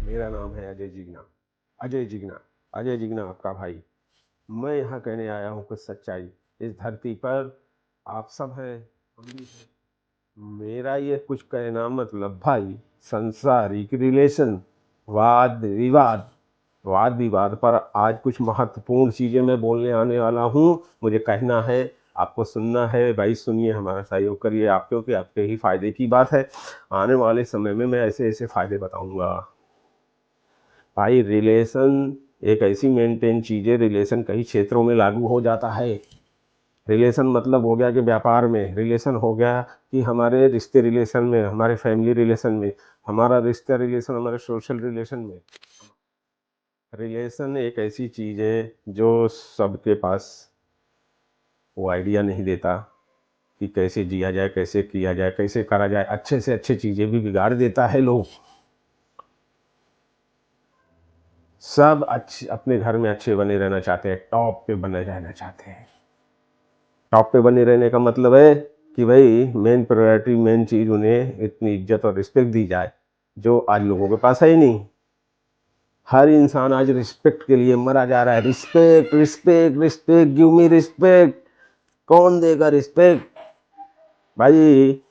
मेरा नाम है अजय जिगना। अजय जिगना। अजय जिगना आपका भाई। मैं यहाँ कहने आया हूँ कुछ सच्चाई। इस धरती पर आप सब हैं, हम भी हैं। मेरा ये कुछ कहना मतलब भाई संसारिक रिलेशन, वाद विवाद पर आज कुछ महत्वपूर्ण चीज़ें मैं बोलने आने वाला हूँ। मुझे कहना है, आपको सुनना है। भाई सुनिए, हमारा सहयोग करिए आप, क्योंकि आपके ही फायदे की बात है। आने वाले समय में मैं ऐसे ऐसे फायदे बताऊंगा। भाई रिलेशन एक ऐसी मेंटेन चीज़ है, रिलेशन कई क्षेत्रों में लागू हो जाता है। रिलेशन मतलब हो गया कि व्यापार में, रिलेशन हो गया कि हमारे रिश्ते रिलेशन में, हमारे फैमिली रिलेशन में, हमारा रिश्ता रिलेशन हमारे सोशल रिलेशन में। रिलेशन एक ऐसी चीज़ है जो सबके पास वो आइडिया नहीं देता कि कैसे जिया जाए, कैसे किया जाए, कैसे करा जाए। अच्छे से अच्छे चीज़ें भी बिगाड़ देता है लोग। सब अच्छे अपने घर में अच्छे बने रहना चाहते हैं, टॉप पे बने रहना चाहते हैं। टॉप पे बने रहने का मतलब है कि भाई मेन प्रायोरिटी, मेन चीज़ उन्हें इतनी इज्जत और रिस्पेक्ट दी जाए जो आज लोगों के पास है ही नहीं। हर इंसान आज रिस्पेक्ट के लिए मरा जा रहा है। Respect respect respect, give me respect. कौन देगा रिस्पेक्ट? भाई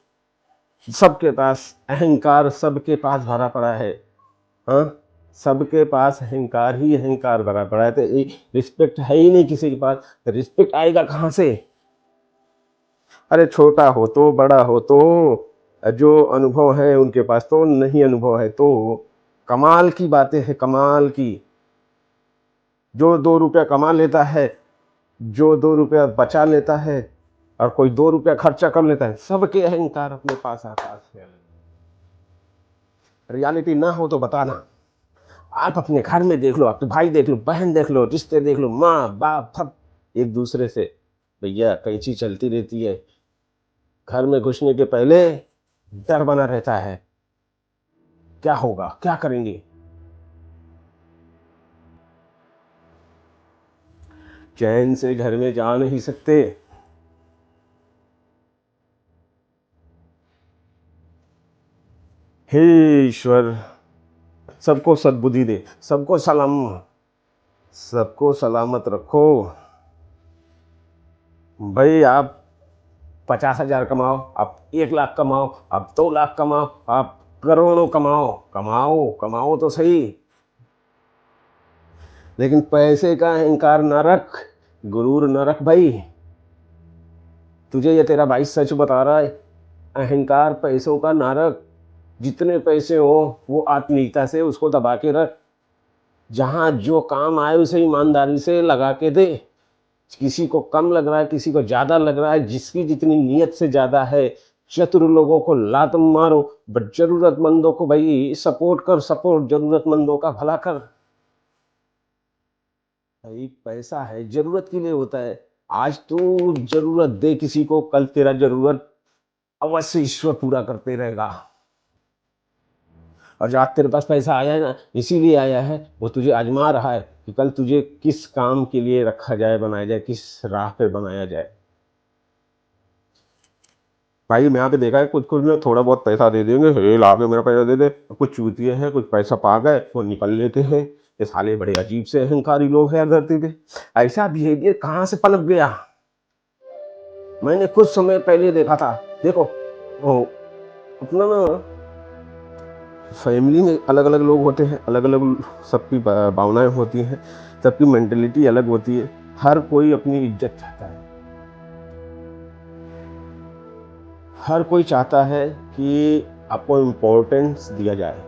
सबके पास अहंकार, सबके पास भरा पड़ा है। हाँ, सबके पास अहंकार ही अहंकार भरा पड़ा है। तो रिस्पेक्ट है ही नहीं किसी के पास। रिस्पेक्ट आएगा कहाँ से? अरे छोटा हो तो, बड़ा हो तो, जो अनुभव है उनके पास तो नहीं अनुभव है तो। कमाल की बातें हैं, कमाल की। जो 2 रुपया कमा लेता है, जो 2 रुपया बचा लेता है, और कोई 2 रुपया खर्चा कर लेता है, सबके अहंकार अपने पास आकाश है। रियलिटी ना हो तो बताना। आप अपने घर में देख लो, आपके भाई देख लो, बहन देख लो, रिश्ते देख लो, माँ बाप सब एक दूसरे से भैया कैंची चलती रहती है। घर में घुसने के पहले डर बना रहता है, क्या होगा, क्या करेंगे। चैन से घर में जा नहीं सकते। हे ईश्वर, सबको सद्बुद्धि दे, सबको सलामत रखो। भाई आप 50,000 कमाओ, आप 1 लाख कमाओ, आप 2 लाख कमाओ, आप करोड़ों कमाओ, कमाओ कमाओ तो सही, लेकिन पैसे का अहंकार न रख, गुरूर न रख। भाई तुझे ये तेरा भाई सच बता रहा है, अहंकार पैसों का ना रख। जितने पैसे हो वो आत्मीयता से उसको दबा के रख। जहां जो काम आए उसे ईमानदारी से लगा के दे। किसी को कम लग रहा है, किसी को ज्यादा लग रहा है, जिसकी जितनी नीयत से ज्यादा है। चतुर लोगों को लात मारो, बट जरूरतमंदों को भाई सपोर्ट कर, सपोर्ट जरूरतमंदों का भला कर। भाई पैसा है जरूरत के लिए होता है। आज तू जरूरत दे किसी को, कल तेरा जरूरत अवश्य ईश्वर पूरा करते रहेगा। और जो आज तेरे पास पैसा आया है ना, इसीलिए आया है, वो तुझे आजमा रहा है कि कल तुझे किस काम के लिए रखा जाए, बनाया जाए, किस राह पे बनाया जाए। भाई मैं यहाँ पे देखा है, कुछ कुछ लोग थोड़ा बहुत पैसा दे देंगे, हे ला के मेरा पैसा दे दे। कुछ चूतिए हैं, कुछ पैसा पा गए वो निकल लेते हैं। ये साले बड़े अजीब से अहंकारी लोग हैं धरती पे। ऐसा बिहेवियर कहाँ से पनप गया? मैंने कुछ समय पहले देखा था। देखो वो अपना ना, फैमिली में अलग अलग लोग होते हैं, अलग अलग सबकी भावनाएं होती हैं, सबकी मेंटेलिटी अलग होती है। हर कोई अपनी इज्जत चाहता है। हर कोई चाहता है कि आपको इम्पोर्टेंस दिया जाए।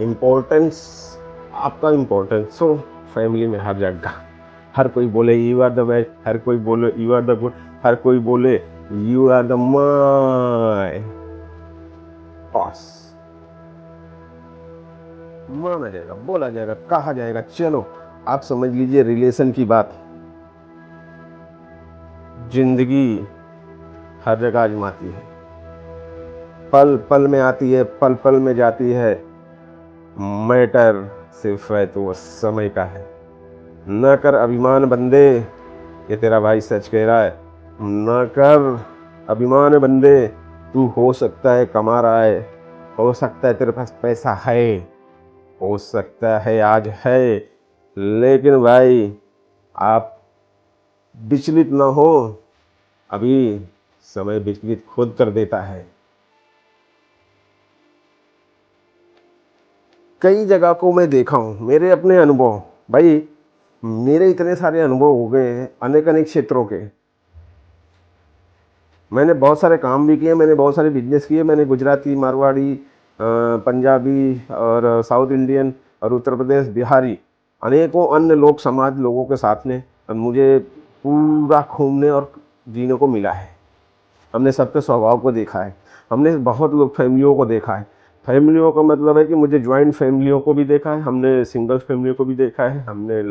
इम्पोर्टेंस, आपका इम्पोर्टेंस हो फैमिली में हर जगह। हर कोई बोले यू आर द बेस्ट, हर कोई बोले यू आर द गुड, हर कोई बोले you are the my boss. माना जाएगा, बोला जाएगा, कहा जाएगा। चलो आप समझ लीजिए रिलेशन की बात। जिंदगी हर जगह आजमाती है, पल पल में आती है, पल पल में जाती है। मैटर सिर्फ है तो वो समय का है। न कर अभिमान बंदे, ये तेरा भाई सच कह रहा है। न कर अभिमान बंदे, तू हो सकता है कमा रहा है, हो सकता है तेरे पास पैसा है, हो सकता है आज है, लेकिन भाई आप विचलित ना हो, अभी समय विचलित खुद कर देता है। कई जगह को मैं देखा हूँ, मेरे अपने अनुभव, भाई मेरे इतने सारे अनुभव हो गए हैं अनेक अनेक क्षेत्रों के। मैंने बहुत सारे काम भी किए, मैंने बहुत सारे बिजनेस किए, मैंने गुजराती, मारवाड़ी, पंजाबी और साउथ इंडियन और उत्तर प्रदेश, बिहारी, अनेकों अन्य लोग समाज लोगों के साथ में मुझे पूरा घूमने और जीने को मिला है। हमने सबके स्वभाव को देखा है, हमने बहुत लोग फैमिलियों को देखा है। फैमिलियों का मतलब है कि मुझे ज्वाइंट फैमिलियों को भी देखा है, हमने सिंगल फैमिलियों को भी देखा है, हमने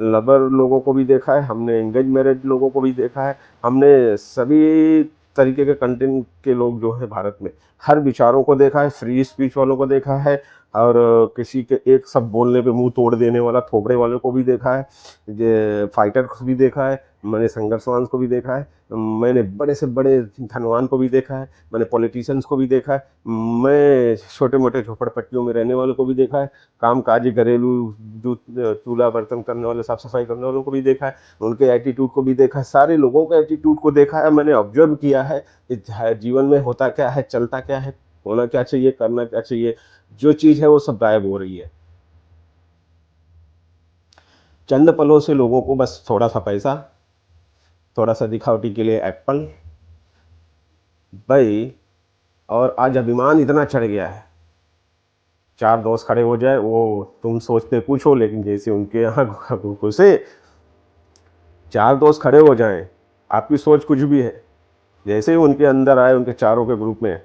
लवर लोगों को भी देखा है, हमने एंगेज मैरिज लोगों को भी देखा है, हमने सभी तरीके के कंटेंट के लोग जो है भारत में, हर विचारों को देखा है, फ्री स्पीच वालों को देखा है, और किसी के एक सब बोलने पे मुंह तोड़ देने वाला थोपड़े वालों को भी देखा है, ये फाइटर को भी देखा है, मैंने संघर्षवान को भी देखा है, मैंने बड़े से बड़े धनवान को भी देखा है, मैंने पॉलिटिशियंस को भी देखा है, मैं छोटे मोटे झोपड़पट्टियों में रहने वालों को भी देखा है, कामकाजी घरेलू चूल्हा बर्तन करने वाले, साफ सफाई करने वालों को भी देखा है, उनके एटीट्यूड को भी देखा है, सारे लोगों के एटीट्यूड को देखा है, मैंने ऑब्जर्व किया है कि जीवन में होता क्या है, चलता क्या है, होना क्या चाहिए, करना क्या चाहिए। जो चीज़ है वो सब गायब हो रही है। चंद पलों से लोगों को बस थोड़ा सा पैसा, थोड़ा सा दिखावटी के लिए एप्पल, भाई, और आज अभिमान इतना चढ़ गया है, चार दोस्त खड़े हो जाए वो तुम सोचते कुछ हो, लेकिन जैसे उनके यहाँ घुसे, चार दोस्त खड़े हो जाएं, आपकी सोच कुछ भी है, जैसे ही उनके अंदर आए, उनके चारों के ग्रुप में,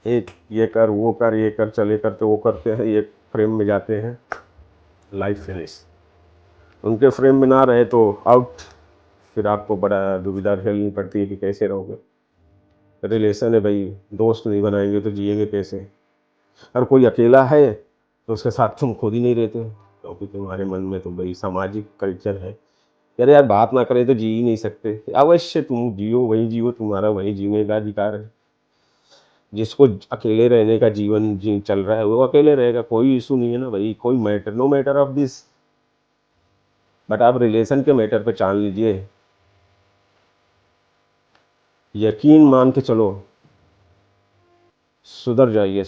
एक ये कर, वो कर, ये कर, चले करते वो करते हैं, ये फ्रेम में जाते हैं, लाइफ फिनिश। उनके फ्रेम में ना रहे तो आउट। फिर आपको बड़ा दुविधा झेलनी पड़ती है कि कैसे रहोगे। रिलेशन है भाई, दोस्त नहीं बनाएंगे तो जिएंगे कैसे। अगर कोई अकेला है तो उसके साथ तुम खुद ही नहीं रहते, क्योंकि तुम्हारे मन में तो भाई सामाजिक कल्चर है, यार बात ना करें तो जी ही नहीं सकते। अवश्य तुम जियो, वही जियो, तुम्हारा वही जीने का अधिकार है। जिसको अकेले रहने का जीवन जी चल रहा है वो अकेले रहेगा, कोई इशू नहीं है ना भाई, कोई matter, no matter of this. But आप रिलेशन के मैटर पे जान लीजिए, यकीन मान के चलो, सुधर जाइए।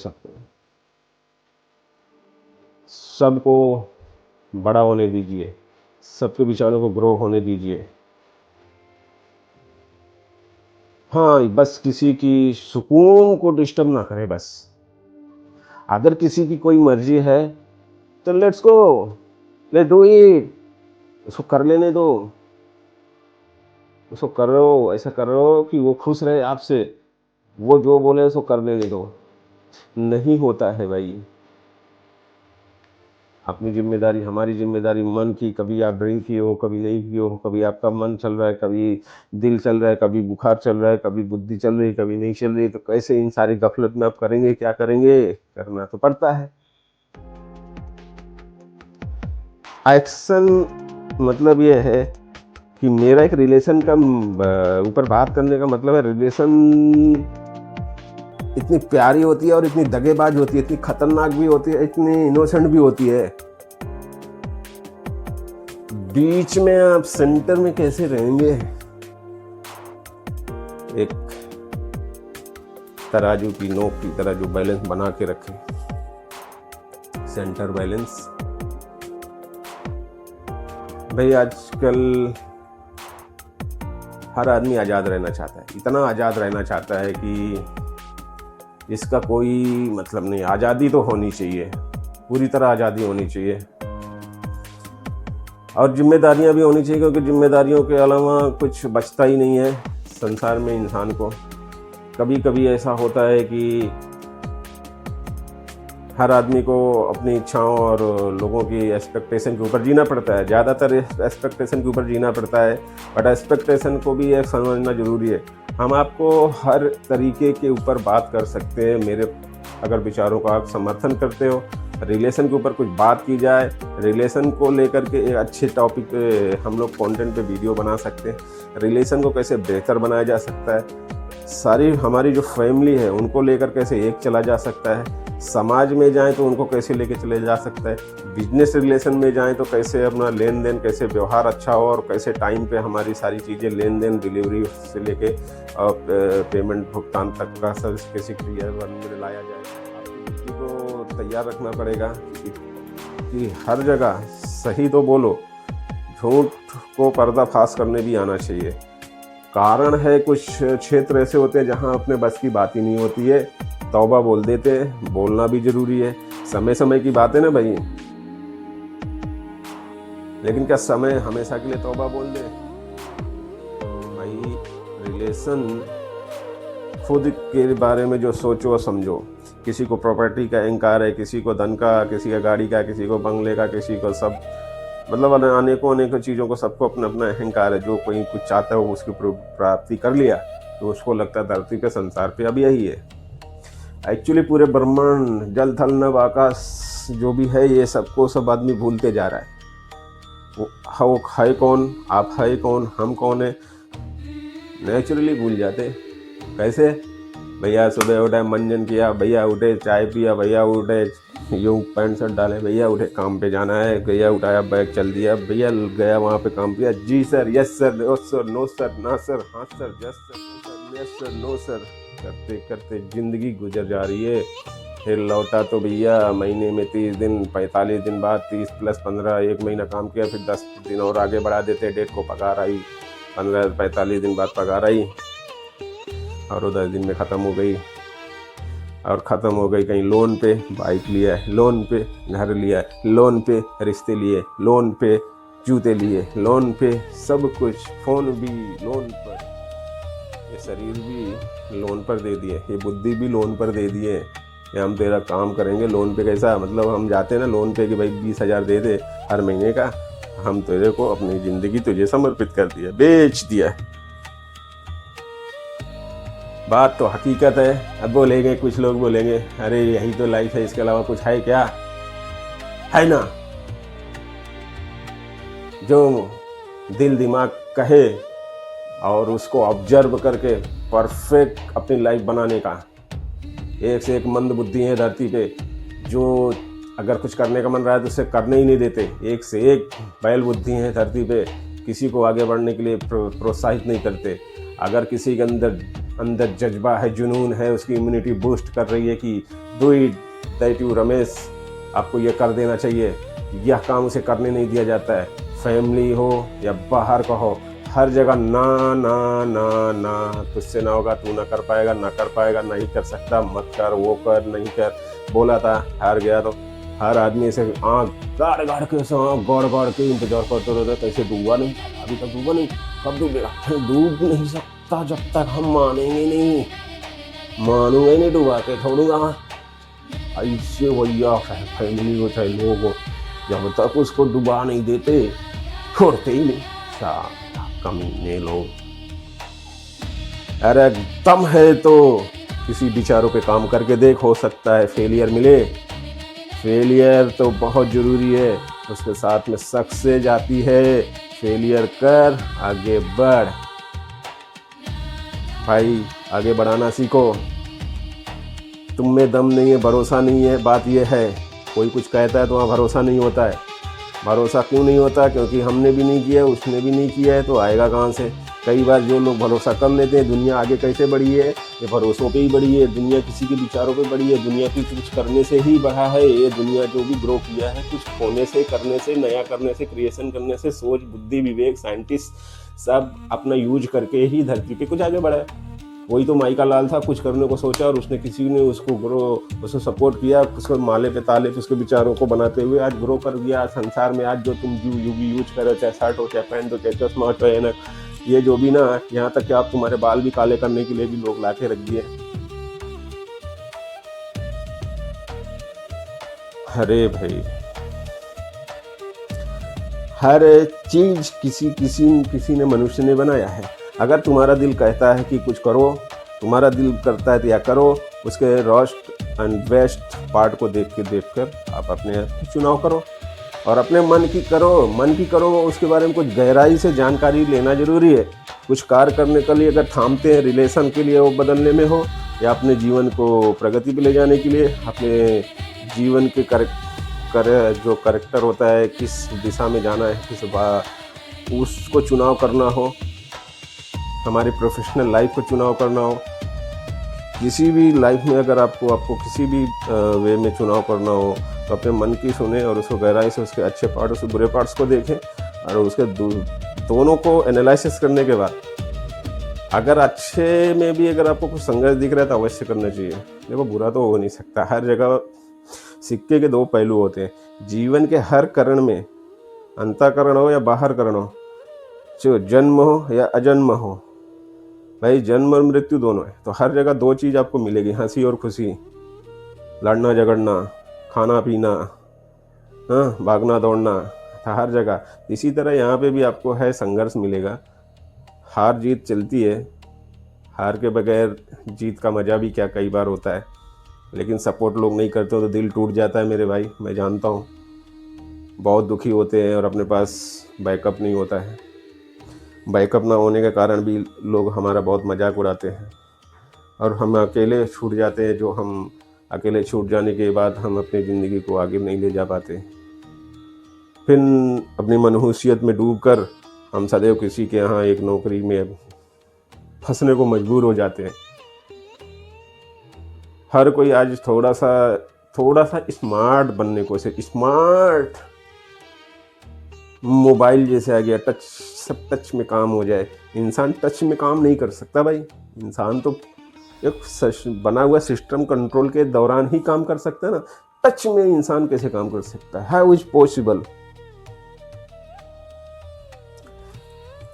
सबको बड़ा होने दीजिए, सबके विचारों को ग्रो होने दीजिए। हाँ, बस किसी की सुकून को डिस्टर्ब ना करें बस। अगर किसी की कोई मर्जी है तो let's go, let's do it, उसको कर लेने दो, उसको करो, ऐसा करो कि वो खुश रहे आपसे, वो जो बोले उसको कर लेने दो। नहीं होता है भाई। अपनी जिम्मेदारी, हमारी जिम्मेदारी मन की, कभी आप ड्रिंक किए हो, कभी नहीं किए हो, कभी आपका मन चल रहा है, कभी दिल चल रहा है, कभी बुखार चल रहा है, कभी बुद्धि चल रही है, कभी नहीं चल रही है, तो कैसे इन सारी गफलत में आप करेंगे, क्या करेंगे, करना तो पड़ता है। एक्शन मतलब ये है कि मेरा एक रिलेशन का ऊपर बात करने का मतलब है, रिलेशन इतनी प्यारी होती है और इतनी दगेबाज होती है, इतनी खतरनाक भी होती है, इतनी इनोसेंट भी होती है। बीच में आप सेंटर में कैसे रहेंगे, एक तराजू की नोक की तरह जो बैलेंस बना के रखे, सेंटर बैलेंस। भाई आजकल हर आदमी आज़ाद रहना चाहता है, इतना आज़ाद रहना चाहता है कि इसका कोई मतलब नहीं। आज़ादी तो होनी चाहिए, पूरी तरह आज़ादी होनी चाहिए, और जिम्मेदारियां भी होनी चाहिए, क्योंकि जिम्मेदारियों के अलावा कुछ बचता ही नहीं है संसार में इंसान को। कभी कभी ऐसा होता है कि हर आदमी को अपनी इच्छाओं और लोगों की एक्सपेक्टेशन के ऊपर जीना पड़ता है, ज़्यादातर एक्सपेक्टेशन के ऊपर जीना पड़ता है, बट एक्सपेक्टेशन को भी एक समझना ज़रूरी है। हम आपको हर तरीके के ऊपर बात कर सकते हैं, मेरे अगर विचारों का आप समर्थन करते हो, रिलेशन के ऊपर कुछ बात की जाए, रिलेशन को लेकर के एक अच्छे टॉपिक पे हम लोग कंटेंट पे वीडियो बना सकते हैं, रिलेशन को कैसे बेहतर बनाया जा सकता है, सारी हमारी जो फैमिली है उनको लेकर कैसे एक चला जा सकता है, समाज में जाएं तो उनको कैसे लेके चले जा सकता है, बिजनेस रिलेशन में जाएं तो कैसे अपना लेन देन, कैसे व्यवहार अच्छा हो और कैसे टाइम पे हमारी सारी चीज़ें लेन देन, डिलीवरी से लेके और पेमेंट भुगतान तक का सब कैसे क्रियान्वयन में लाया जाए। आपकी को तैयार रखना पड़ेगा कि हर जगह सही तो बोलो, झूठ को पर्दाफाश करने भी आना चाहिए। कारण है कुछ क्षेत्र ऐसे होते हैं जहां अपने बस की बात ही नहीं होती है, तौबा बोल देते हैं, बोलना भी जरूरी है। समय समय की बात है ना भाई, लेकिन क्या समय हमेशा के लिए तौबा बोल दे? भाई रिलेशन खुद के बारे में जो सोचो समझो। किसी को प्रॉपर्टी का अहंकार है, किसी को धन का, किसी का गाड़ी का, किसी को बंगले का, किसी को सब, मतलब अनेकों चीज़ों को, सबको अपना अपना अहंकार है। जो कोई कुछ चाहता है वो उसकी प्राप्ति कर लिया तो उसको लगता है धरती पे, संसार पे अब यही है। एक्चुअली पूरे ब्रह्मांड, जल थल नभ आकाश जो भी है, ये सबको सब आदमी भूलते जा रहा है। वो है कौन, आप है कौन, हम कौन है, नेचुरली भूल जाते। कैसे? भैया सुबह उठे, मंजन किया, भैया उठे चाय पिया, भैया उठे यूँ पैंट शर्ट डाले, भैया उठे काम पे जाना है, भैया उठाया बैग चल दिया, भैया गया वहाँ पे काम किया, जी sir, yes sir, no sir, no sir, ना सर, हाँ sir, yes sir, yes sir, no sir, करते करते ज़िंदगी गुजर जा रही है। फिर लौटा तो भैया महीने में 30 दिन, 45 दिन बाद 30 + 15, 1 महीना काम किया, फिर 10 दिन और आगे बढ़ा देते, डेट को पगार आई, 45 दिन बाद पगार आई और 10 दिन में ख़त्म हो गई। और ख़त्म हो गई कहीं लोन पे, बाइक लिया है लोन पे, घर लिया है लोन पे, रिश्ते लिए लोन पे, जूते लिए लोन पे, सब कुछ, फ़ोन भी लोन पर, ये शरीर भी लोन पर दे दिए, ये बुद्धि भी लोन पर दे दिए। ये हम तेरा काम करेंगे लोन पे। कैसा मतलब, हम जाते हैं ना लोन पे कि भाई 20,000 दे दे हर महीने का, हम तेरे को अपनी ज़िंदगी तुझे समर्पित कर दिया, बेच दिया। बात तो हकीकत है। अब बोलेंगे कुछ लोग, बोलेंगे अरे यही तो लाइफ है, इसके अलावा कुछ है क्या? है ना। जो दिल दिमाग कहे और उसको ऑब्जर्व करके परफेक्ट अपनी लाइफ बनाने का, एक से एक मंद बुद्धि है धरती पे, जो अगर कुछ करने का मन रहा है तो उसे करने ही नहीं देते। एक से एक बैल बुद्धि है धरती पे, किसी को आगे बढ़ने के लिए प्रोत्साहित नहीं करते। अगर किसी के अंदर जज्बा है, जुनून है, उसकी इम्यूनिटी बूस्ट कर रही है कि do it that you Ramesh, आपको ये कर देना चाहिए, यह काम उसे करने नहीं दिया जाता है। फैमिली हो या बाहर का हो, हर जगह ना ना ना ना, तुझसे ना होगा, तू ना कर पाएगा, ना कर पाएगा, नहीं कर सकता, मत कर, वो कर, नहीं कर। बोला था, हार गया तो हर आदमी ऐसे आँख गाड़ गाड़ के, ऐसे आँख गाड़ गाड़ के इंतजार करते रहते, कैसे डूबा नहीं, अभी तक डूबा नहीं, कब डूबेगा? डूब नहीं सकता जब तक हम मानेंगे नहीं, मानूंगा नहीं, डूबा के छोड़ूंगा। ऐसे भैया फैमिली को चाहे लोगों को जब तक उसको डुबा नहीं देते छोड़ते ही नहीं। कमीने लोग। अरे दम है तो किसी विचारों पे काम करके देख, हो सकता है फेलियर मिले। फेलियर तो बहुत ज़रूरी है, उसके साथ में सक्सेस आती है। फेलियर कर, आगे बढ़ भाई, आगे बढ़ाना सीखो। तुम में दम नहीं है, भरोसा नहीं है, बात यह है। कोई कुछ कहता है तो वहाँ भरोसा नहीं होता है। भरोसा क्यों नहीं होता? क्योंकि हमने भी नहीं किया, उसने भी नहीं किया है, तो आएगा कहाँ से? कई बार जो लोग भरोसा कर लेते हैं, दुनिया आगे कैसे बढ़ी है? ये भरोसों पे ही बढ़ी है। दुनिया किसी के विचारों पे बढ़ी है, दुनिया की कुछ करने से ही बढ़ा है। ये दुनिया जो भी ग्रो किया है, कुछ होने से, करने से, नया करने से, क्रिएशन करने से, सोच, बुद्धि, विवेक, साइंटिस्ट सब अपना यूज करके ही धरती पे कुछ आगे बढ़ा है। वही तो माई का लाल था, कुछ करने को सोचा और उसने, किसी ने उसको उसको सपोर्ट किया, उसको माले पे ताले पे उसके विचारों को बनाते हुए आज ग्रो कर गया। संसार में आज जो तुम यूज करो, चाहे शर्ट हो, चाहे पैंट हो, चाहे चश्मा हो, चाहे ना ये जो भी ना, यहाँ तक कि आप तुम्हारे बाल भी काले करने के लिए भी लोग लाके रख दिए। अरे भाई, हर चीज किसी ने, मनुष्य ने बनाया है। अगर तुम्हारा दिल कहता है कि कुछ करो, तुम्हारा दिल करता है तो या करो, उसके रोस्ट एंड बेस्ट पार्ट को देख कर आप अपने चुनाव करो और अपने मन की करो। उसके बारे में कुछ गहराई से जानकारी लेना जरूरी है। कुछ कार्य करने के लिए अगर थामते हैं, रिलेशन के लिए वो बदलने में हो या अपने जीवन को प्रगति पे ले जाने के लिए, अपने जीवन के जो करेक्टर होता है, किस दिशा में जाना है, उसको चुनाव करना हो, हमारी प्रोफेशनल लाइफ को चुनाव करना हो, किसी भी लाइफ में अगर आपको किसी भी वे में चुनाव करना हो तो अपने मन की सुने और उसको गहराई से उसके अच्छे पार्ट उसके बुरे पार्ट्स को देखें और उसके दोनों को एनालिसिस करने के बाद अगर अच्छे में भी अगर आपको कुछ संघर्ष दिख रहा है तो अवश्य करना चाहिए। देखो, बुरा तो हो नहीं सकता, हर जगह सिक्के के दो पहलू होते हैं। जीवन के हर करण में, अंतःकरण हो या बाहर करण हो, जो जन्म हो या अजन्म हो, भाई जन्म और मृत्यु दोनों है, तो हर जगह दो चीज़ आपको मिलेगी, हंसी और खुशी, लड़ना झगड़ना, खाना पीना, हाँ, भागना दौड़ना, हर जगह। इसी तरह यहाँ पे भी आपको है संघर्ष मिलेगा, हार जीत चलती है, हार के बगैर जीत का मज़ा भी क्या कई बार होता है, लेकिन सपोर्ट लोग नहीं करते तो दिल टूट जाता है मेरे भाई, मैं जानता हूँ। बहुत दुखी होते हैं और अपने पास बैकअप नहीं होता है, बैकअप ना होने के कारण भी लोग हमारा बहुत मजाक उड़ाते हैं और हम अकेले छूट जाते हैं। जो हम अकेले छूट जाने के बाद हम अपनी ज़िंदगी को आगे नहीं ले जा पाते, फिर अपनी मनहूसियत में डूबकर हम सदैव किसी के यहाँ एक नौकरी में फंसने को मजबूर हो जाते हैं। हर कोई आज थोड़ा सा स्मार्ट बनने को, स्मार्ट मोबाइल जैसे आ गया, टच, सब टच में काम हो जाए। इंसान टच में काम नहीं कर सकता भाई, इंसान तो एक बना हुआ सिस्टम कंट्रोल के दौरान ही काम कर सकता है ना। टच में इंसान कैसे काम कर सकता है? How is possible?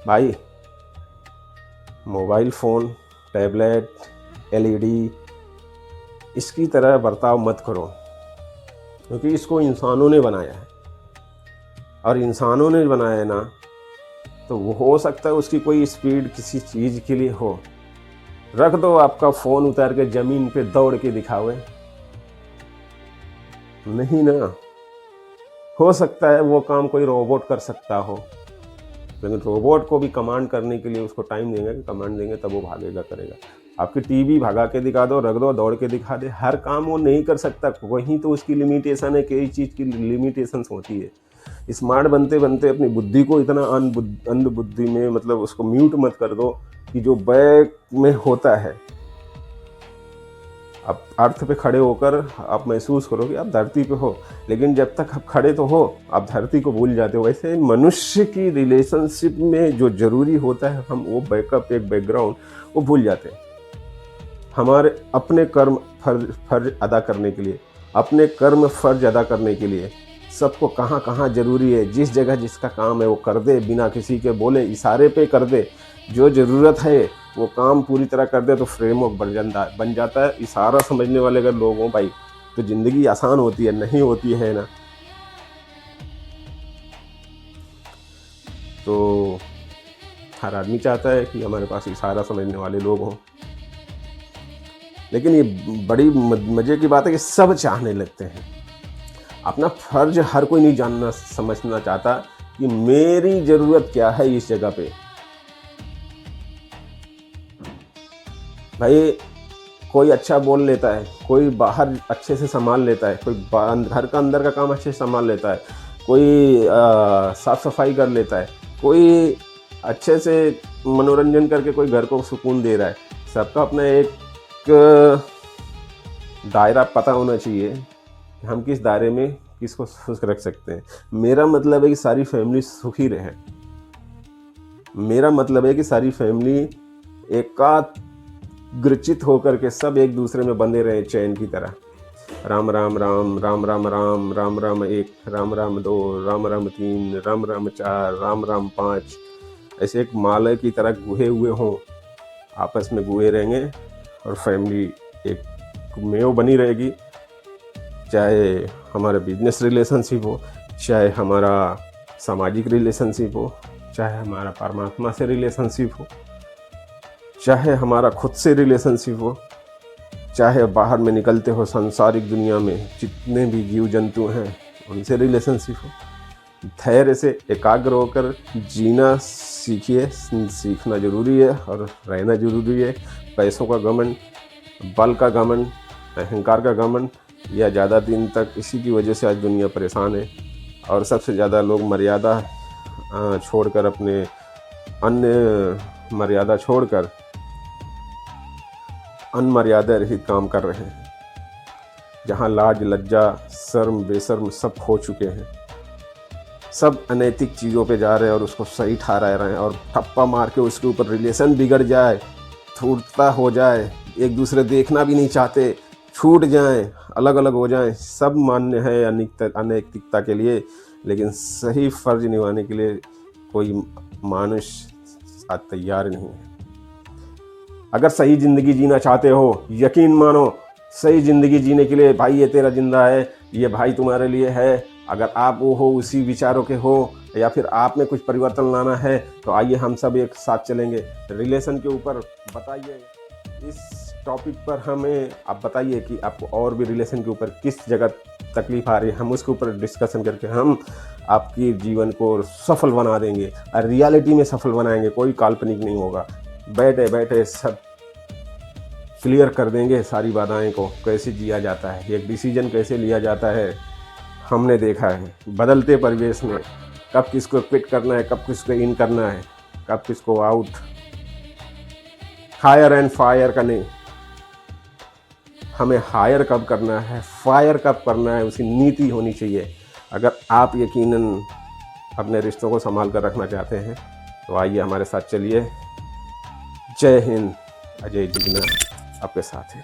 भाई मोबाइल फ़ोन, टैबलेट, एलईडी, इसकी तरह बर्ताव मत करो, क्योंकि इसको इंसानों ने बनाया है और इंसानों ने बनाया है ना, तो वो हो सकता है उसकी कोई स्पीड किसी चीज़ के लिए हो। रख दो आपका फ़ोन उतार के ज़मीन पे दौड़ के दिखावे, नहीं ना। हो सकता है वो काम कोई रोबोट कर सकता हो, लेकिन रोबोट को भी कमांड करने के लिए उसको टाइम देंगे, कमांड देंगे तब वो भागेगा, करेगा। आपकी टीवी भगा के दिखा दो, रख दो, दौड़ के दिखा दे, हर काम वो नहीं कर सकता। वहीं तो उसकी लिमिटेशन है, कई चीज़ की लिमिटेशंस होती है। स्मार्ट बनते बनते अपनी बुद्धि को इतना अंध बुद्धि में, मतलब उसको म्यूट मत कर दो कि जो बैक में होता है, आप अर्थ पे खड़े होकर आप महसूस करो कि आप धरती पे हो, लेकिन जब तक आप खड़े तो हो, आप धरती को भूल जाते हो। वैसे मनुष्य की रिलेशनशिप में जो जरूरी होता है, हम वो बैकअप, एक बैकग्राउंड, वो भूल जाते हैं। हमारे अपने कर्म फर्ज अदा करने के लिए, अपने कर्म फर्ज अदा करने के लिए सबको कहाँ कहाँ जरूरी है, जिस जगह जिसका काम है वो कर दे, बिना किसी के बोले, इशारे पे कर दे। जो ज़रूरत है वो काम पूरी तरह कर दे तो फ्रेमवर्क बन जाता है। इशारा समझने वाले अगर लोग हों भाई, तो ज़िंदगी आसान होती है, नहीं होती है ना। तो हर आदमी चाहता है कि हमारे पास इशारा समझने वाले लोग हों, लेकिन ये बड़ी मज़े की बात है कि सब चाहने लगते हैं। अपना फर्ज हर कोई नहीं जानना समझना चाहता कि मेरी ज़रूरत क्या है इस जगह पे। भाई कोई अच्छा बोल लेता है, कोई बाहर अच्छे से संभाल लेता है, कोई घर का अंदर का काम अच्छे से संभाल लेता है, कोई साफ सफाई कर लेता है, कोई अच्छे से मनोरंजन करके कोई घर को सुकून दे रहा है। सबका अपना एक दायरा पता होना चाहिए कि हम किस दायरे में किसको खुश रख सकते हैं। मेरा मतलब है कि सारी फैमिली सुखी रहे, मेरा मतलब है कि सारी फैमिली एकाग्रचित होकर के सब एक दूसरे में बंधे रहे चैन की तरह। राम राम राम, राम राम राम, राम राम 1, राम राम 2, राम राम 3, राम राम 4, राम राम 5, ऐसे एक माला की तरह गुहे हुए हों, आपस में गुहे रहेंगे और फैमिली एक मेव बनी रहेगी। चाहे हमारा बिजनेस रिलेशनशिप हो, चाहे हमारा सामाजिक रिलेशनशिप हो, चाहे हमारा परमात्मा से रिलेशनशिप हो, चाहे हमारा खुद से रिलेशनशिप हो, चाहे बाहर में निकलते हो सांसारिक दुनिया में जितने भी जीव जंतु हैं उनसे रिलेशनशिप हो। धैर्य से एकाग्र होकर जीना सीखिए, सीखना ज़रूरी है और रहना ज़रूरी है। पैसों का घमंड, बल का घमंड, अहंकार का घमंड या ज़्यादा दिन तक, इसी की वजह से आज दुनिया परेशान है। और सबसे ज़्यादा लोग मर्यादा छोड़कर, अपने अन्य मर्यादा छोड़कर अनमर्यादा रहित काम कर रहे हैं, जहाँ लाज, लज्जा, शर्म, बेशर्म सब खो चुके हैं। सब अनैतिक चीज़ों पे जा रहे हैं और उसको सही ठहरा रहे हैं, और ठप्पा मार के उसके ऊपर रिलेशन बिगड़ जाए, छूटता हो जाए, एक दूसरे देखना भी नहीं चाहते, छूट जाएं, अलग अलग हो जाएं, सब मान्य है अनैतिकता के लिए, लेकिन सही फर्ज निभाने के लिए कोई मनुष्य आज तैयार नहीं है। अगर सही ज़िंदगी जीना चाहते हो, यकीन मानो, सही ज़िंदगी जीने के लिए भाई ये तेरा जिंदा है, ये भाई तुम्हारे लिए है। अगर आप वो हो, उसी विचारों के हो, या फिर आप में कुछ परिवर्तन लाना है, तो आइए हम सब एक साथ चलेंगे। रिलेशन के ऊपर बताइए, इस टॉपिक पर हमें आप बताइए कि आपको और भी रिलेशन के ऊपर किस जगह तकलीफ आ रही है, हम उसके ऊपर डिस्कशन करके हम आपकी जीवन को सफल बना देंगे और रियलिटी में सफल बनाएंगे। कोई काल्पनिक नहीं होगा। बैठे बैठे सब क्लियर कर देंगे सारी बाधाएं को, कैसे जिया जाता है, एक डिसीजन कैसे लिया जाता है। हमने देखा है बदलते परिवेश में कब किसको क्विट करना है, कब किसको इन करना है, कब किसको आउट। हायर एंड फायर का नहीं, हमें हायर कब करना है, फायर कब करना है, उसकी नीति होनी चाहिए। अगर आप यकीनन अपने रिश्तों को संभाल कर रखना चाहते हैं तो आइए हमारे साथ चलिए। जय हिंद। अजय जिगना आपके साथ है।